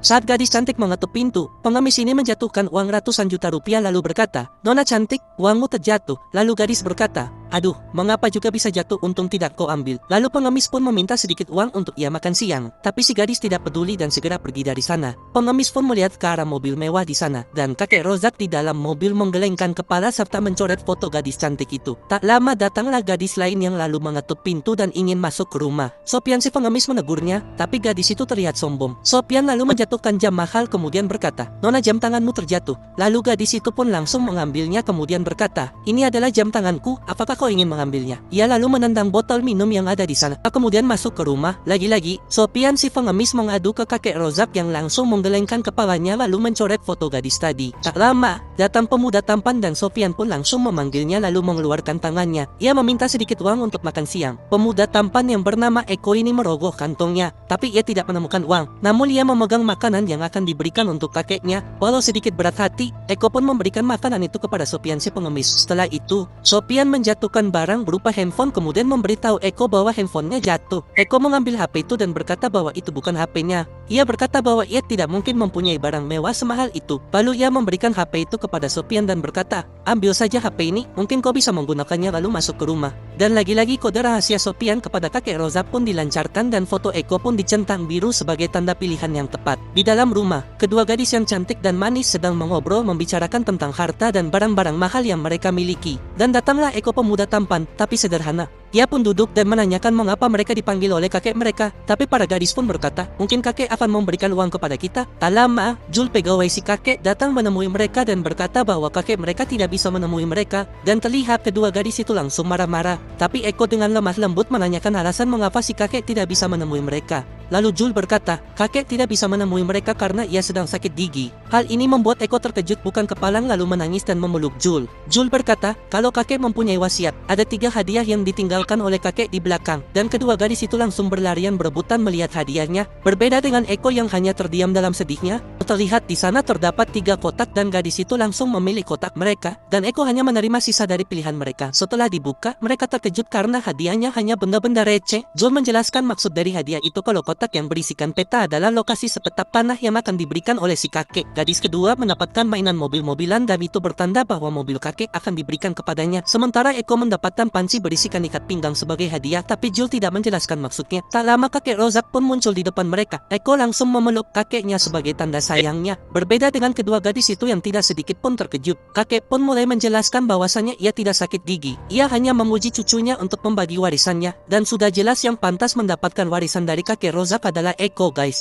Saat gadis cantik mengetuk pintu, pengemis ini menjatuhkan uang ratusan juta rupiah lalu berkata, "Nona cantik, uangmu terjatuh." Lalu gadis berkata, "Aduh, mengapa juga bisa jatuh, untung tidak kau ambil." Lalu pengemis pun meminta sedikit uang untuk ia makan siang. Tapi si gadis tidak peduli dan segera pergi dari sana. Pengemis pun melihat ke arah mobil mewah di sana. Dan kakek Rozak di dalam mobil menggelengkan kepala serta mencoret foto gadis cantik itu. Tak lama datanglah gadis lain yang lalu mengetuk pintu dan ingin masuk ke rumah. Sopian si pengemis menegurnya, tapi gadis itu terlihat sombong. Sopian lalu menjatuhkan jam mahal kemudian berkata, "Nona, jam tanganmu terjatuh." Lalu gadis itu pun langsung mengambilnya kemudian berkata, "Ini adalah jam tanganku, apakah kau ingin mengambilnya?" Ia lalu menendang botol minum yang ada di sana. Kemudian masuk ke rumah. Lagi-lagi, Sopian si pengemis mengadu ke kakek Rozak yang langsung menggelengkan kepalanya lalu mencoret foto gadis tadi. Tak lama, datang pemuda tampan dan Sopian pun langsung memanggilnya lalu mengeluarkan tangannya. Ia meminta sedikit uang untuk makan siang. Pemuda tampan yang bernama Eko ini merogoh kantongnya, tapi ia tidak menemukan uang. Namun ia memegang makanan yang akan diberikan untuk kakeknya. Walau sedikit berat hati, Eko pun memberikan makanan itu kepada Sopian si pengemis. Setelah itu, Sopian menjatuhkan barang berupa handphone kemudian memberitahu Eko bahwa handphonenya jatuh. Eko mengambil HP itu dan berkata bahwa itu bukan HP-nya. Ia berkata bahwa ia tidak mungkin mempunyai barang mewah semahal itu. Lalu ia memberikan HP itu kepada Sopian dan berkata, "Ambil saja HP ini, mungkin kau bisa menggunakannya." Lalu masuk ke rumah. Dan lagi-lagi kode rahasia Sopian kepada kakek Rozak pun dilancarkan dan foto Eko pun dicentang biru sebagai tanda pilihan yang tepat. Di dalam rumah, kedua gadis yang cantik dan manis sedang mengobrol membicarakan tentang harta dan barang-barang mahal yang mereka miliki. Dan datanglah Eko pemuda tampan, tapi sederhana. Dia pun duduk dan menanyakan mengapa mereka dipanggil oleh kakek mereka. Tapi para gadis pun berkata, "Mungkin kakek akan memberikan uang kepada kita." Tak lama, Jul pegawai si kakek datang menemui mereka dan berkata bahwa kakek mereka tidak bisa menemui mereka. Dan terlihat kedua gadis itu langsung marah-marah. Tapi Eko dengan lemah lembut menanyakan alasan mengapa si kakek tidak bisa menemui mereka. Lalu Jul berkata, kakek tidak bisa menemui mereka karena ia sedang sakit gigi. Hal ini membuat Eko terkejut bukan kepalang lalu menangis dan memeluk Jul. Jul berkata, kalau kakek mempunyai wasiat, ada 3 hadiah yang ditinggalkan oleh kakek di belakang. Dan kedua gadis itu langsung berlarian berebutan melihat hadiahnya. Berbeda dengan Eko yang hanya terdiam dalam sedihnya, terlihat di sana terdapat 3 kotak dan gadis itu langsung memilih kotak mereka. Dan Eko hanya menerima sisa dari pilihan mereka. Setelah dibuka, mereka terkejut karena hadiahnya hanya benda-benda receh. Jul menjelaskan maksud dari hadiah itu kalau kotak yang berisikan peta adalah lokasi sepetak tanah yang akan diberikan oleh si kakek. Gadis kedua mendapatkan mainan mobil-mobilan dan itu bertanda bahwa mobil kakek akan diberikan kepadanya. Sementara Eko mendapatkan panci berisikan ikat pinggang sebagai hadiah, tapi Jul tidak menjelaskan maksudnya. Tak lama kakek Rozak pun muncul di depan mereka. Eko langsung memeluk kakeknya sebagai tanda sayangnya. Berbeda dengan kedua gadis itu yang tidak sedikit pun terkejut. Kakek pun mulai menjelaskan bahwasannya ia tidak sakit gigi. Ia hanya memuji cucunya untuk membagi warisannya dan sudah jelas yang pantas mendapatkan warisan dari kakek Rozak adalah Eko, guys.